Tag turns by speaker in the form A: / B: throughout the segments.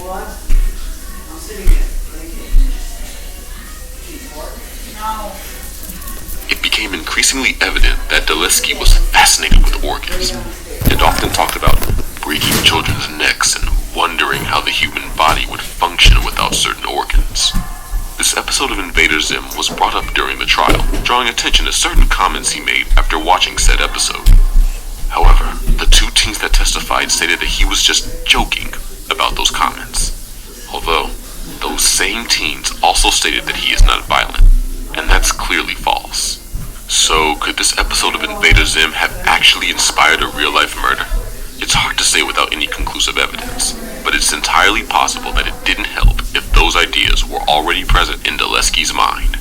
A: What? I'm sitting here. No.
B: It became increasingly evident that Daleski was fascinated with organs, and often talked about breaking children's necks and wondering how the human body would function without certain organs. This episode of Invader Zim was brought up during the trial, drawing attention to certain comments he made after watching said episode. However, the two teens that testified stated that he was just joking about those comments. Although, those same teens also stated that he is not violent, and that's clearly false. So, could this episode of Invader Zim have actually inspired a real-life murder? It's hard to say without any conclusive evidence, but it's entirely possible that it didn't help if those ideas were already present in Daleski's mind.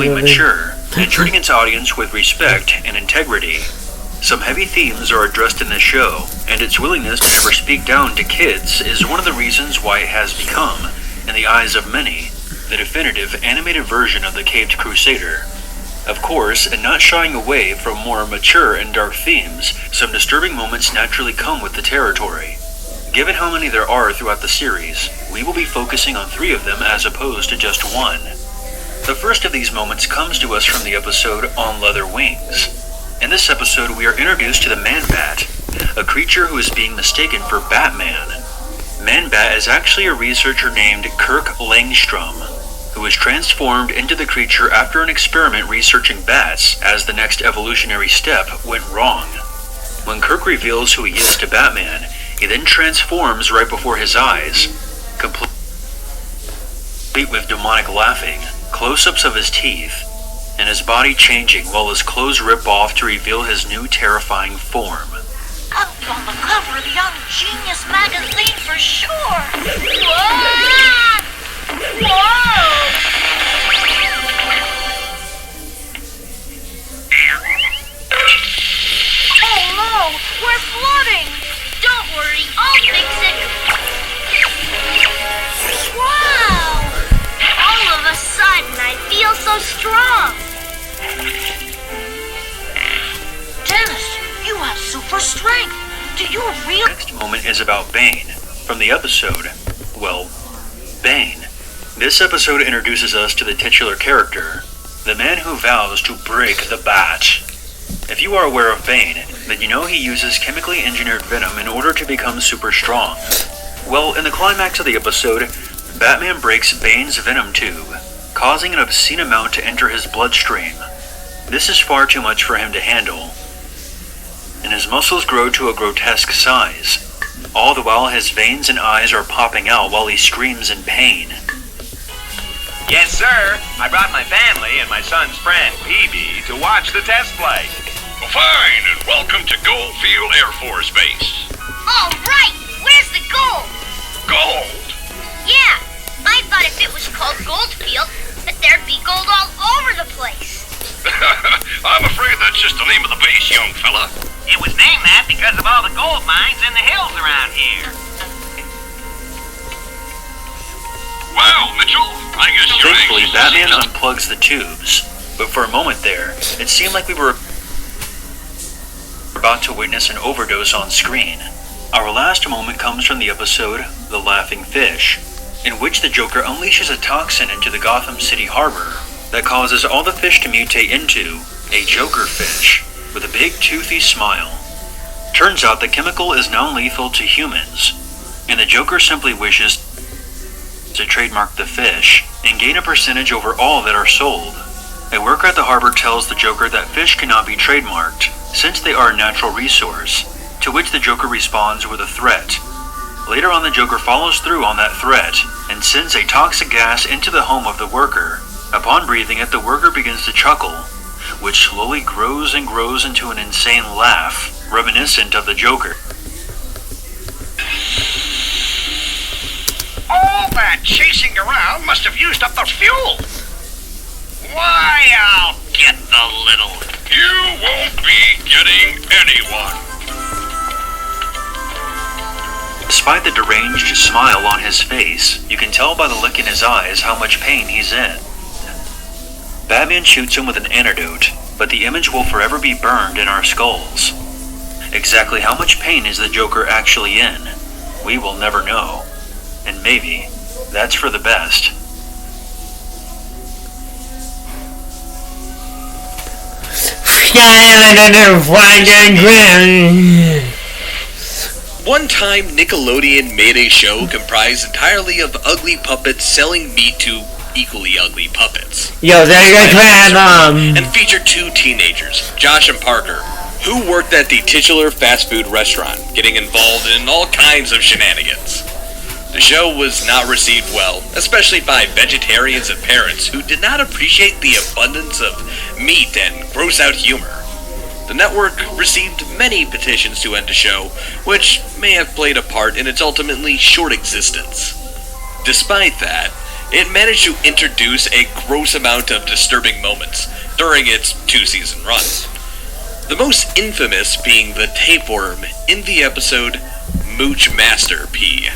C: Mature and treating its audience with respect and integrity. Some heavy themes are addressed in this show, and its willingness to never speak down to kids is one of the reasons why it has become, in the eyes of many, the definitive animated version of the Caped Crusader. Of course, in not shying away from more mature and dark themes, some disturbing moments naturally come with the territory. Given how many there are throughout the series, we will be focusing on 3 of them as opposed to just 1. The first of these moments comes to us from the episode On Leather Wings. In this episode, we are introduced to the Man-Bat, a creature who is being mistaken for Batman. Man-Bat is actually a researcher named Kirk Langstrom, who was transformed into the creature after an experiment researching bats as the next evolutionary step went wrong. When Kirk reveals who he is to Batman, he then transforms right before his eyes, complete with demonic laughing, close-ups of his teeth, and his body changing while his clothes rip off to reveal his new terrifying form.
D: I'll be on the cover of Young Genius magazine for sure! Whoa! Whoa! Oh no! We're flooding! Don't worry, I'll fix it! Wow! All of a sudden, I feel so strong! Dennis, you have super strength! Do you really?
C: The next moment is about Bane, from the episode, Bane. This episode introduces us to the titular character, the man who vows to break the bat. If you are aware of Bane, then you know he uses chemically engineered venom in order to become super strong. Well, in the climax of the episode, Batman breaks Bane's venom tube, causing an obscene amount to enter his bloodstream. This is far too much for him to handle, and his muscles grow to a grotesque size. All the while his veins and eyes are popping out while he screams in pain.
E: Yes, sir. I brought my family and my son's friend, PB, to watch the test flight.
F: Well, fine, and welcome to Goldfield Air Force Base.
D: All right! Where's the gold?
F: Gold?
D: Yeah, I thought if it was called Goldfield, that there'd be gold all over the place.
F: I'm afraid that's just the name of the base, young fella.
E: It was named that because of all the gold mines in the hills around here.
F: Well, Mitchell, I guess you're
C: Thankfully,
F: anxious.
C: Batman unplugs the tubes, but for a moment there, it seemed like we were about to witness an overdose on screen. Our last moment comes from the episode The Laughing Fish, in which the Joker unleashes a toxin into the Gotham City harbor that causes all the fish to mutate into a Joker fish with a big toothy smile. Turns out the chemical is non-lethal to humans, and the Joker simply wishes to trademark the fish and gain a percentage over all that are sold. A worker at the harbor tells the Joker that fish cannot be trademarked since they are a natural resource, to which the Joker responds with a threat. Later on, the Joker follows through on that threat and sends a toxic gas into the home of the worker. Upon breathing it, the worker begins to chuckle, which slowly grows and grows into an insane laugh, reminiscent of the Joker.
F: All that chasing around must have used up the fuel. Why, I'll get the little... You won't be getting anyone.
C: Despite the deranged smile on his face, you can tell by the look in his eyes how much pain he's in. Batman shoots him with an antidote, but the image will forever be burned in our skulls. Exactly how much pain is the Joker actually in? We will never know. And maybe that's for the best.
G: One time, Nickelodeon made a show comprised entirely of ugly puppets selling meat to equally ugly puppets. And featured two teenagers, Josh and Parker, who worked at the titular fast food restaurant, getting involved in all kinds of shenanigans. The show was not received well, especially by vegetarians and parents who did not appreciate the abundance of meat and gross-out humor. The network received many petitions to end the show, which may have played a part in its ultimately short existence. Despite that, it managed to introduce a gross amount of disturbing moments during its 2-season run. The most infamous being the tapeworm in the episode Mooch Master P.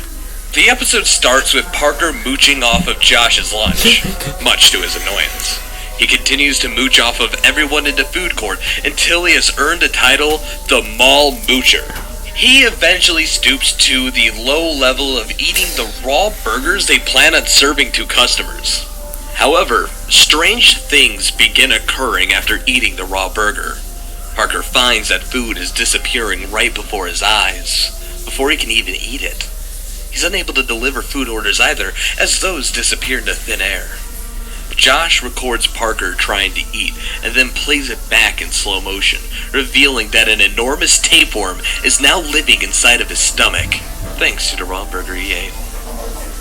G: The episode starts with Parker mooching off of Josh's lunch, much to his annoyance. He continues to mooch off of everyone in the food court until he has earned the title the Mall Moocher. He eventually stoops to the low level of eating the raw burgers they plan on serving to customers. However, strange things begin occurring after eating the raw burger. Parker finds that food is disappearing right before his eyes, before he can even eat it. He's unable to deliver food orders either, as those disappear into thin air. Josh records Parker trying to eat, and then plays it back in slow motion, revealing that an enormous tapeworm is now living inside of his stomach, thanks to the raw burger he ate.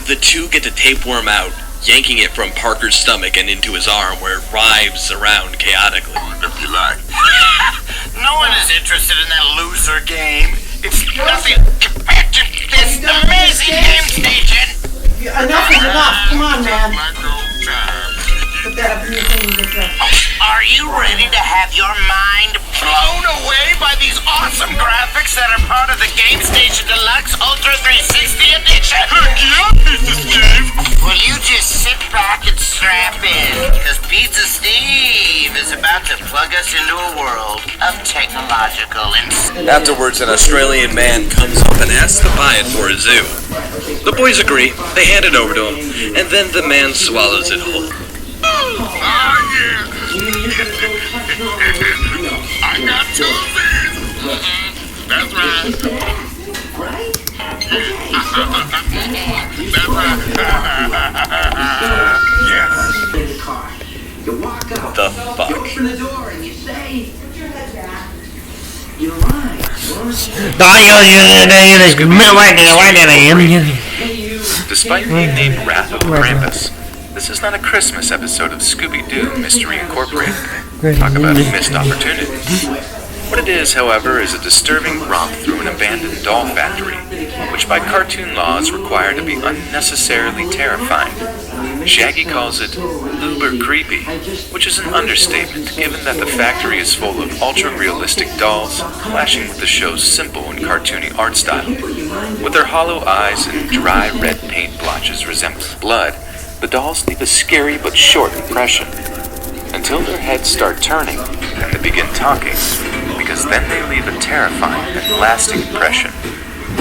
G: The two get the tapeworm out, yanking it from Parker's stomach and into his arm, where it writhes around chaotically.
F: If you like. No one is interested in that loser game. It's nothing compared to this amazing game station.
A: Enough is enough. Come on, man. Put that up in your thing and get dressed.
F: Are you ready to have your mind blown away by these awesome graphics that are part of the Game Station Deluxe Ultra 360 edition? Yeah, Pizza Steve. Well, you just sit back and strap in, because Pizza Steve is about to plug us into a world of technological
G: Afterwards, an Australian man comes up and asks to buy it for a zoo. The boys agree, they hand it over to him, and then the man swallows it whole.
F: I got two of these. That's right. That's right. Yes.
G: The fuck?
A: Open the door and you say, put your head back. You're right.
B: Despite being named Wrath of Krampus, this is not a Christmas episode of Scooby-Doo Mystery Incorporated. Talk about a missed opportunity. What it is, however, is a disturbing romp through an abandoned doll factory, which by cartoon law is required to be unnecessarily terrifying. Shaggy calls it uber creepy, which is an understatement given that the factory is full of ultra-realistic dolls, clashing with the show's simple and cartoony art style. With their hollow eyes and dry red paint blotches resembling blood, the dolls leave a scary but short impression, until their heads start turning and they begin talking, because then they leave a terrifying and lasting impression.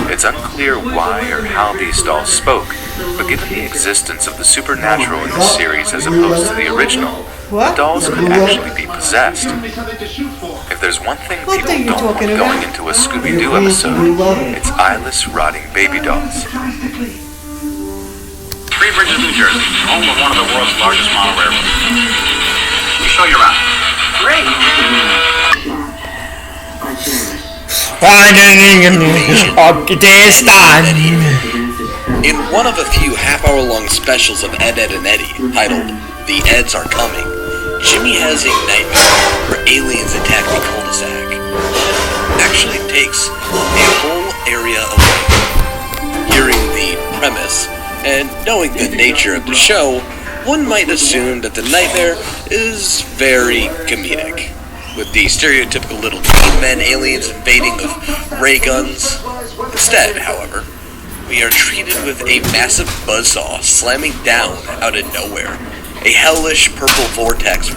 B: It's unclear why or how these dolls spoke, but given the existence of the supernatural in this series as opposed to the original, the dolls could actually be possessed. If there's one thing people don't want going into a Scooby-Doo episode, it's eyeless, rotting baby dolls.
F: Three Bridges, New Jersey, home of one of the world's largest model railroads. We'll show you around. Great.
G: In one of a few half-hour-long specials of Ed, Ed, and Eddie, titled The Eds Are Coming, Jimmy has a nightmare where aliens attack the cul-de-sac. Actually takes a whole area away. Hearing the premise, and knowing the nature of the show, one might assume that the nightmare is very comedic, with the stereotypical little cavemen aliens invading with ray guns. Instead, however, we are treated with a massive buzzsaw slamming down out of nowhere. A hellish purple vortex